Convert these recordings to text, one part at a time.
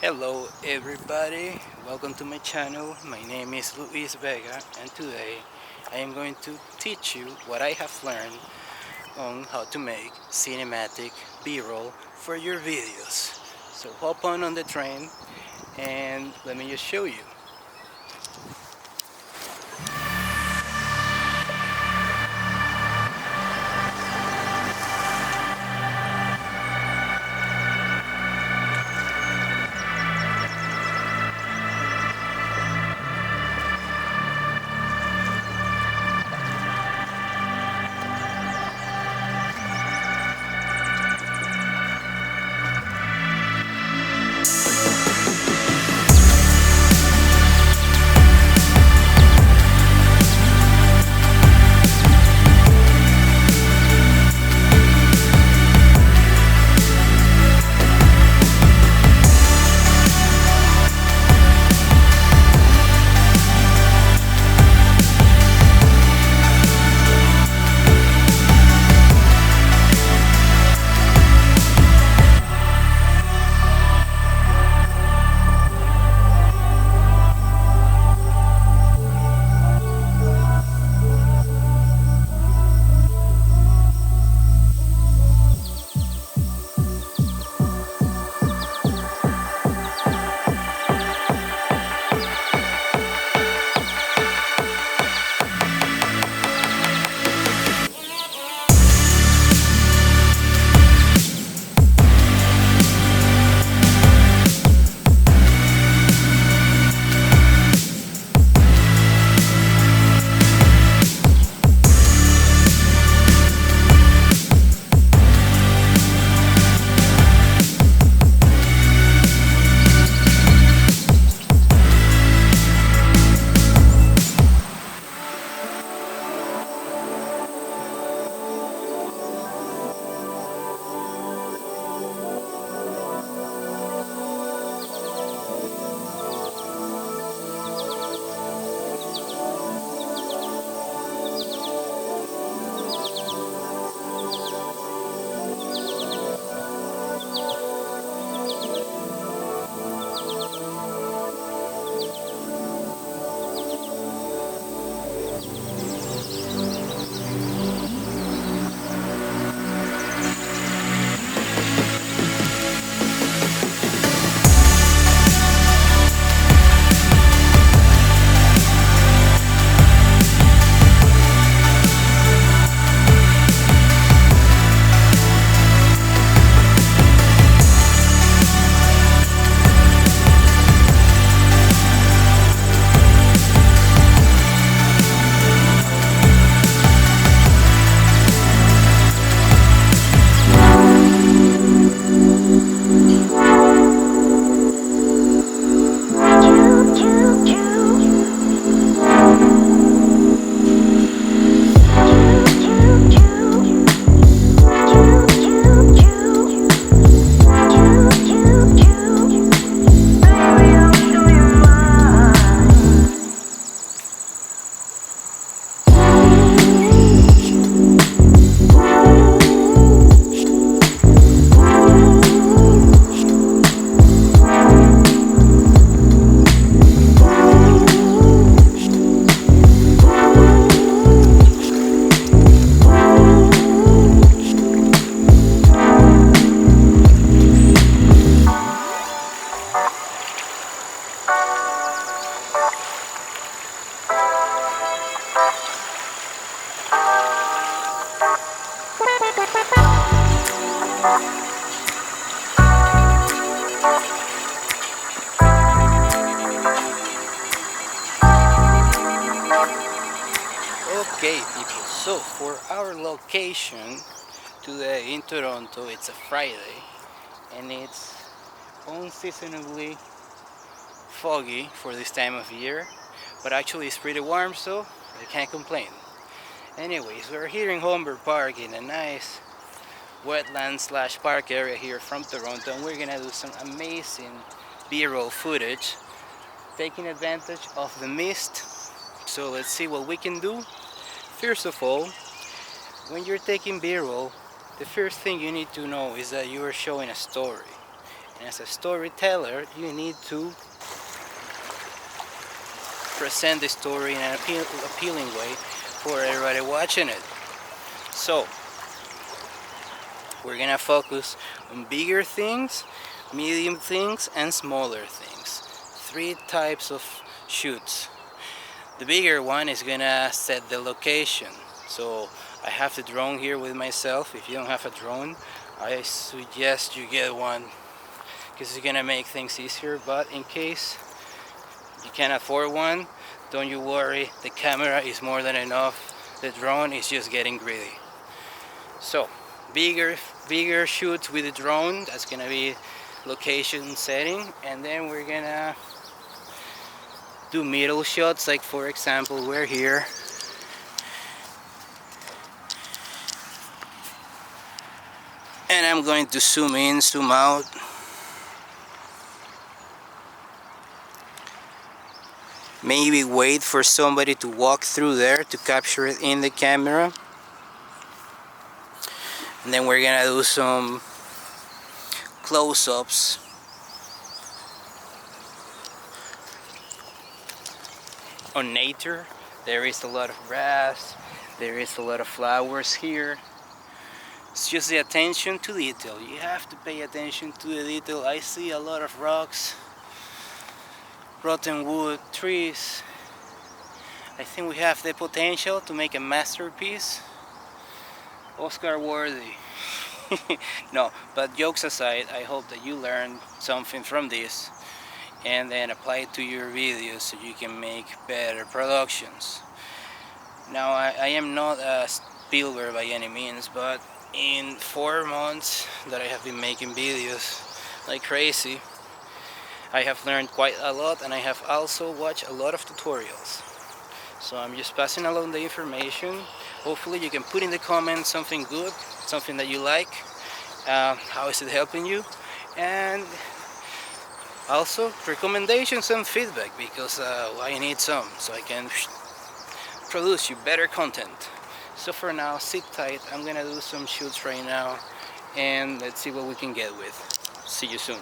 Hello everybody, welcome to my channel. My name is Luis Vega and today I am going to teach you what I have learned on how to make cinematic B-roll for your videos. So hop on the train and let me just show you. Okay people, so for our location today in Toronto, it's a Friday and it's unseasonably foggy for this time of year, but actually it's pretty warm, so I can't complain. Anyways, we're here in Holmberg Park in a nice wetland slash park area here from Toronto, and we're gonna do some amazing B-roll footage taking advantage of the mist. So let's see what we can do. First of all, when you're taking B-roll, the first thing you need to know is that you are showing a story. And as a storyteller, you need to present the story in an appealing way for everybody watching it. So we're gonna focus on bigger things, medium things, and smaller things. 3 types of shoots. The bigger one is gonna set the location. So I have the drone here with myself. If you don't have a drone, I suggest you get one because it's gonna make things easier. But in case you can't afford one, don't you worry, the camera is more than enough. The drone is just getting greedy. So bigger shoots with the drone, that's gonna be location setting, and then we're gonna do middle shots, like for example we're here and I'm going to zoom in, zoom out. Maybe wait for somebody to walk through there to capture it in the camera. And then we're gonna do some close-ups. On nature, there is a lot of grass, there is a lot of flowers here. It's just the attention to detail. You have to pay attention to the detail. I see a lot of rocks, rotten wood, trees. I think we have the potential to make a masterpiece, Oscar worthy. No, but jokes aside, I hope that you learned something from this and then apply it to your videos so you can make better productions. Now I am not a Spielberg by any means, but in 4 months that I have been making videos like crazy, I have learned quite a lot, and I have also watched a lot of tutorials. So I'm just passing along the information. Hopefully you can put in the comments something good, something that you like, how is it helping you, and also recommendations and feedback, because I need some so I can produce you better content. So for now, sit tight. I'm gonna do some shoots right now and let's see what we can get with. See you soon.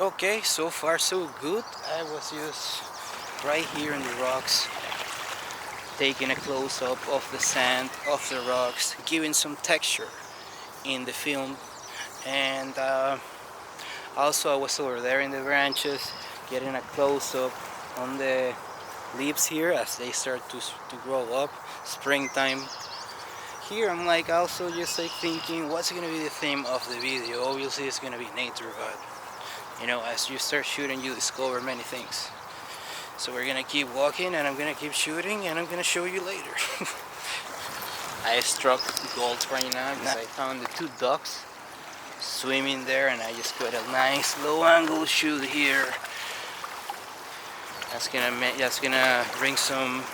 Okay, so far so good. I was just right here in the rocks, taking a close-up of the sand, of the rocks, giving some texture in the film. And also I was over there in the branches, getting a close-up on the leaves here as they start to grow up, springtime. Here I'm like also just like thinking, what's gonna be the theme of the video? Obviously it's gonna be nature, but you know, as you start shooting you discover many things. So we're gonna keep walking and I'm gonna keep shooting and I'm gonna show you later. I struck gold right now because I found the 2 ducks swimming there and I just got a nice low angle shoot here. That's gonna bring some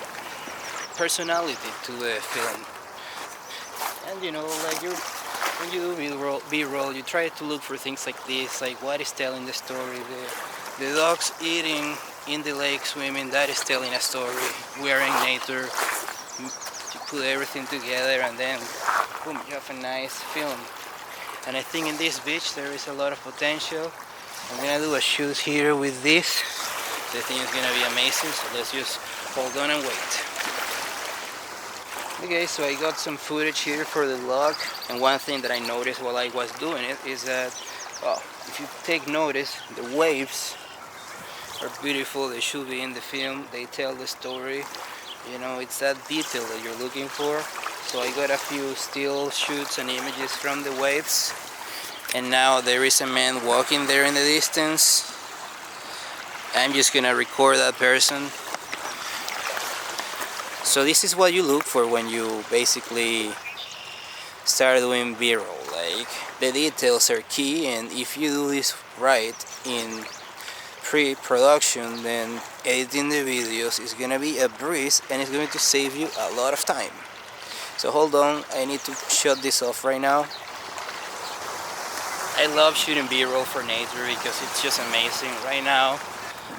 personality to the film. And you know, like when you do B-roll, you try to look for things like this, like what is telling the story. The dogs eating in the lake, swimming, that is telling a story. We are in nature. You put everything together and then boom, you have a nice film. And I think in this beach there is a lot of potential. I'm gonna do a shoot here with this. I think it's gonna be amazing, so let's just hold on and wait. Okay, so I got some footage here for the log, and one thing that I noticed while I was doing it is that, well, if you take notice, the waves are beautiful. They should be in the film. They tell the story. You know, it's that detail that you're looking for. So I got a few still shoots and images from the waves, and now there is a man walking there in the distance. I'm just gonna record that person. So this is what you look for when you basically start doing B-roll. Like, the details are key, and if you do this right in pre-production, then editing the videos is gonna be a breeze and it's going to save you a lot of time. So hold on, I need to shut this off right now. I love shooting B-roll for nature because it's just amazing. Right now,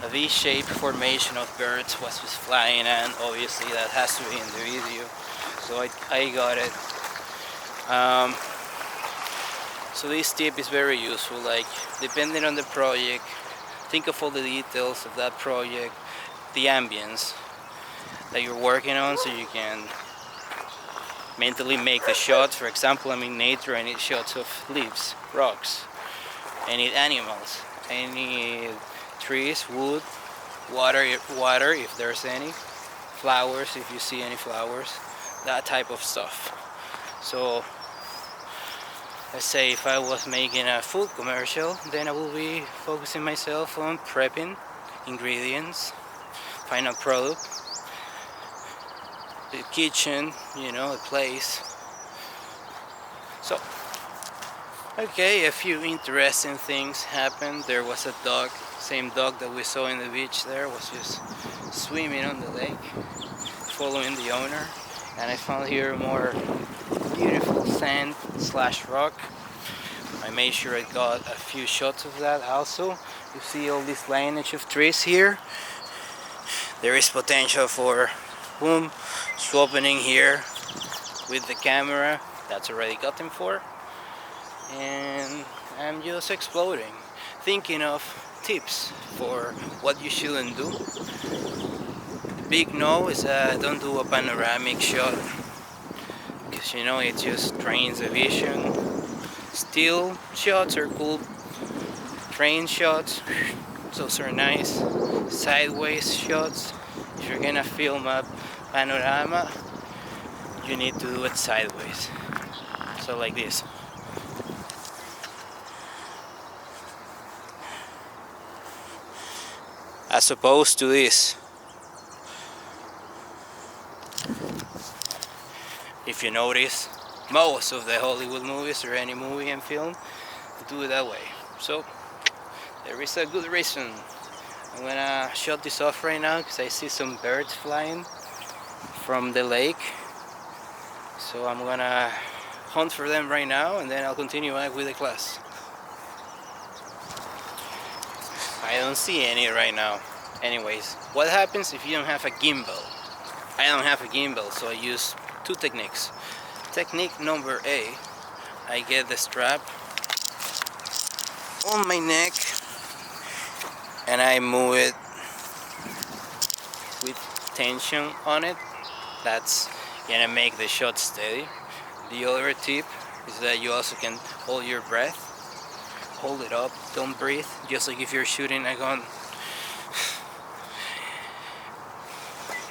a V-shaped formation of birds was just flying, and obviously that has to be in the video. So I got it. So this tip is very useful, like depending on the project, think of all the details of that project, the ambience that you're working on, so you can mentally make the shots. For example, I'm in nature, I need shots of leaves, rocks, I need animals, I need trees, wood, water if there's any, flowers if you see any flowers, that type of stuff. So let's say if I was making a food commercial, then I will be focusing myself on prepping ingredients, final product, the kitchen, the place. So, okay, a few interesting things happened. There was a dog, same dog that we saw in the beach there, was just swimming on the lake, following the owner. And I found here more beautiful sand / rock. I made sure I got a few shots of that also. You see all this lineage of trees here. There is potential for boom, swapping here with the camera. That's already gotten for. And I'm just exploding, thinking of tips for what you shouldn't do. The big no is don't do a panoramic shot, because it just drains the vision. Still shots are cool, train shots, those are nice. Sideways shots, if you're gonna film a panorama, you need to do it sideways, so like this. As opposed to this. If you notice, most of the Hollywood movies or any movie and film do it that way. So there is a good reason. I'm gonna shut this off right now because I see some birds flying from the lake. So I'm gonna hunt for them right now, and then I'll continue on with the class. I don't see any right now. Anyways, what happens if you don't have a gimbal? I don't have a gimbal, so I use two techniques. Technique number A, I get the strap on my neck and I move it with tension on it. That's gonna make the shot steady. The other tip is that you also can hold your breath. Hold it up, don't breathe, just like if you're shooting a gun.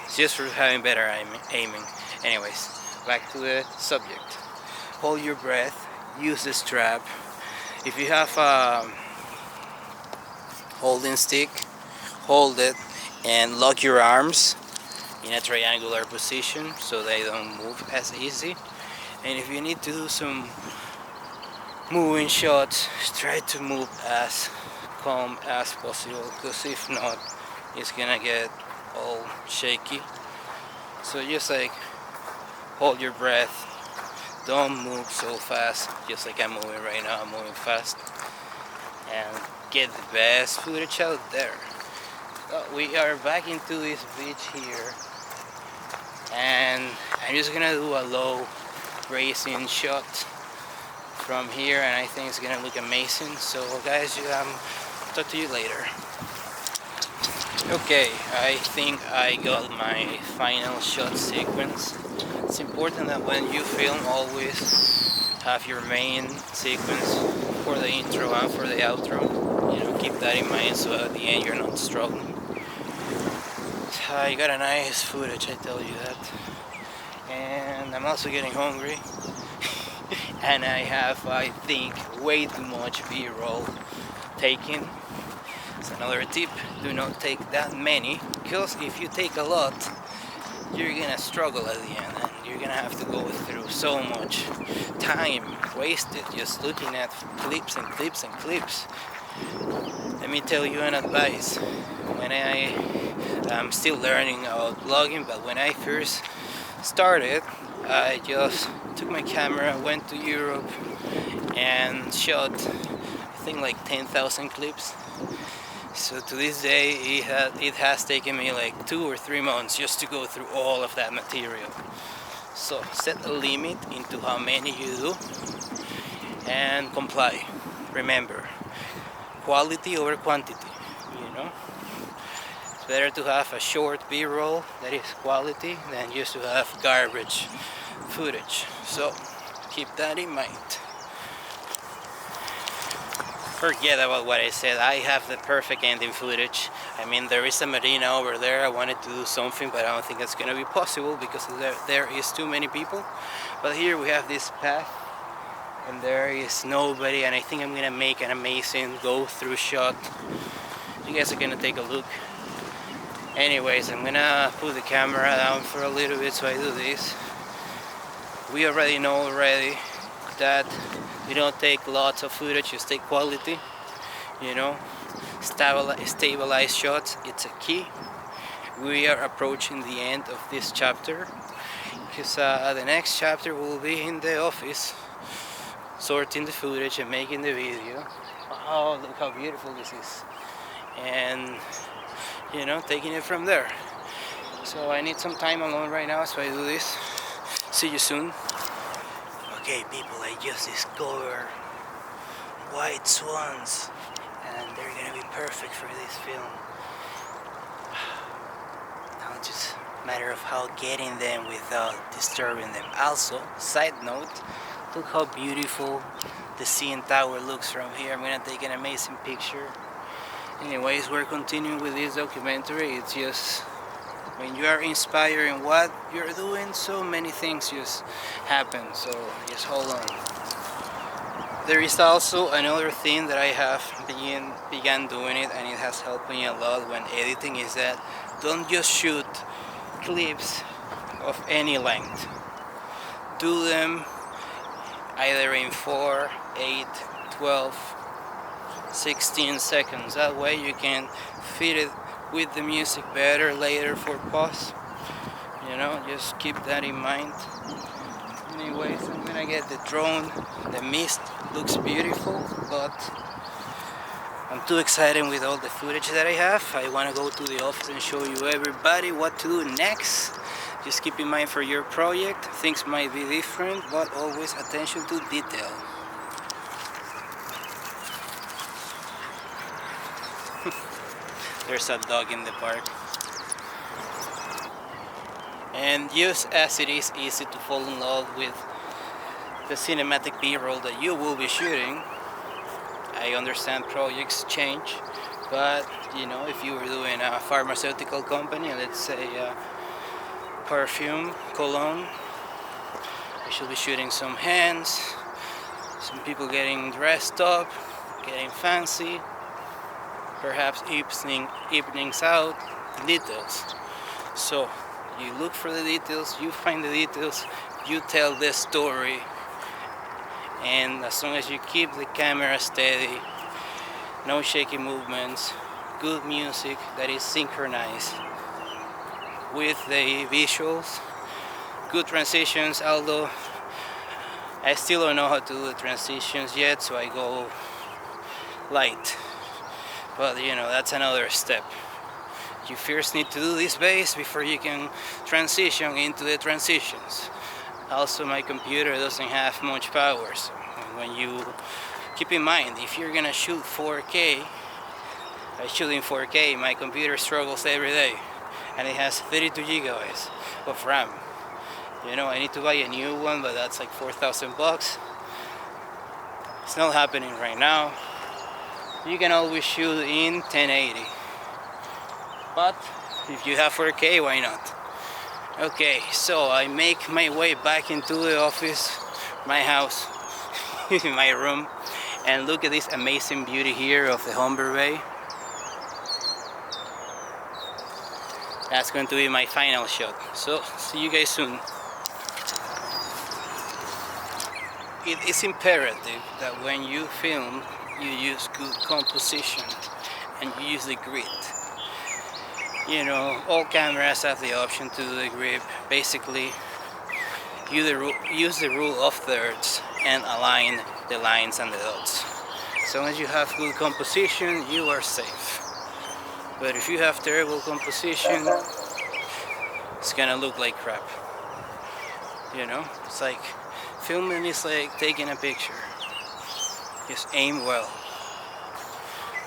It's just for having better aiming. Anyways, back to the subject. Hold your breath, use the strap. If you have a holding stick, hold it and lock your arms in a triangular position so they don't move as easy. And if you need to do some moving shots, try to move as calm as possible, because if not, it's gonna get all shaky. So just like hold your breath, don't move so fast, just like I'm moving right now. I'm moving fast, and get the best footage out there. We are back into this beach here, and I'm just gonna do a low racing shot from here, and I think it's gonna look amazing. So guys, talk to you later. Okay, I think I got my final shot sequence. It's important that when you film, always have your main sequence for the intro and for the outro. Keep that in mind so at the end you're not struggling. I got a nice footage, I tell you that. And I'm also getting hungry. And I have, I think, way too much B-roll taken. It's another tip, do not take that many, because if you take a lot, you're gonna struggle at the end, and you're gonna have to go through so much time wasted just looking at clips and clips and clips. Let me tell you an advice. When I'm still learning about vlogging, but when I first started, I just took my camera, went to Europe and shot, I think, like 10,000 clips. So to this day, it has taken me like 2 or 3 months just to go through all of that material. So set a limit into how many you do, and comply. Remember, quality over quantity, you know? It's better to have a short B-roll that is quality than just to have garbage footage. So keep that in mind. Forget about what I said. I have the perfect ending footage. I mean, there is a marina over there. I wanted to do something, but I don't think it's gonna be possible because there is too many people. But here we have this path and there is nobody, and I think I'm gonna make an amazing go-through shot. You guys are gonna take a look. Anyways, I'm gonna put the camera down for a little bit so I do this. We already know that we don't take lots of footage, just take quality, you know. Stabilize shots, it's a key. We are approaching the end of this chapter because the next chapter will be in the office, sorting the footage and making the video. Oh, look how beautiful this is. And, you know, taking it from there. So I need some time alone right now, so I do this. See you soon. Okay, people, I just discovered white swans, and they're gonna be perfect for this film. Now it's just a matter of how getting them without disturbing them. Also, side note, look how beautiful the CN Tower looks from here. I'm gonna take an amazing picture. Anyways, we're continuing with this documentary. It's just when you are inspired in what you're doing, so many things just happen. So just hold on. There is also another thing that I have began doing it, and it has helped me a lot when editing, is that don't just shoot clips of any length. Do them either in 4, 8, 12, 16 seconds. That way you can fit it with the music better later for pause. You know, just keep that in mind. Anyways, I'm gonna get the drone. The mist looks beautiful, but I'm too excited with all the footage that I have. I want to go to the office and show you everybody what to do next. Just keep in mind for your project, things might be different, but always attention to detail. There's a dog in the park. And just as it is easy to fall in love with the cinematic B-roll that you will be shooting, I understand projects change, but you know, if you were doing a pharmaceutical company, let's say perfume, cologne, I should be shooting some hands, some people getting dressed up, getting fancy, perhaps evenings out, details. So you look for the details, you find the details, you tell the story, and as long as you keep the camera steady, no shaky movements, good music that is synchronized with the visuals, good transitions, although I still don't know how to do the transitions yet, so I go light. But you know, that's another step. You first need to do this base before you can transition into the transitions. Also, my computer doesn't have much power, so when you keep in mind, if you're gonna shoot 4K, I shoot in 4K, my computer struggles every day, and it has 32 gigabytes of RAM. You know, I need to buy a new one, but that's like $4,000. It's not happening right now. You can always shoot in 1080, but if you have 4K, why not? Okay, so I make my way back into the office, my house, my room, and look at this amazing beauty here of the Humber Bay. That's going to be my final shot, so see you guys soon. It is imperative that when you film, you use good composition and you use the grid. You know, all cameras have the option to do the grip. Basically, use the rule of thirds and align the lines and the dots. As long as you have good composition, you are safe. But if you have terrible composition, it's gonna look like crap. You know, it's like filming is like taking a picture. Just aim well.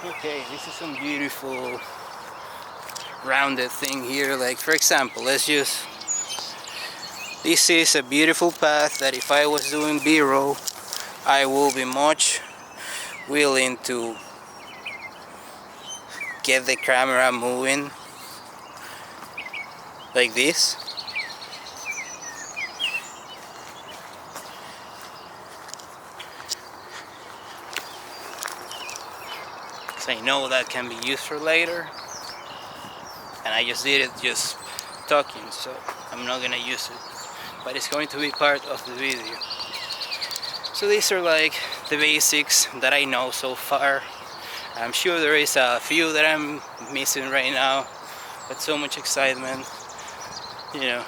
Okay, this is some beautiful rounded thing here. Like for example, this is a beautiful path that if I was doing B-roll, I will be much willing to get the camera moving like this. So I know that can be used for later, and I just did it just talking, so I'm not gonna use it, but it's going to be part of the video. So these are like the basics that I know so far. I'm sure there is a few that I'm missing right now, but so much excitement, you know,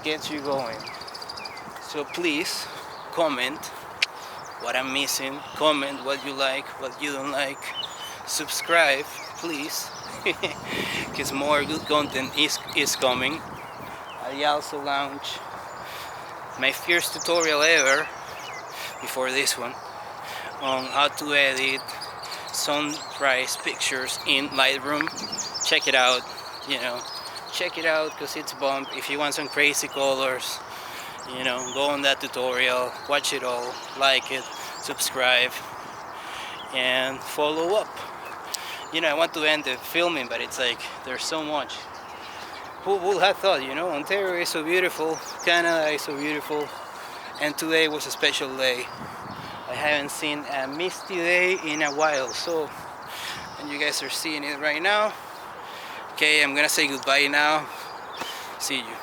gets you going. So please comment what I'm missing, comment what you like, what you don't like, subscribe please, because more good content is coming. I also launched my first tutorial ever before this one on how to edit sunrise pictures in Lightroom. Check it out, check it out because it's bomb. If you want some crazy colors, go on that tutorial, watch it all, like it, subscribe, and follow up. I want to end the filming, but it's like there's so much. Who would have thought, Ontario is so beautiful, Canada is so beautiful, and today was a special day. I haven't seen a misty day in a while, and you guys are seeing it right now. Okay, I'm gonna say goodbye now. See you.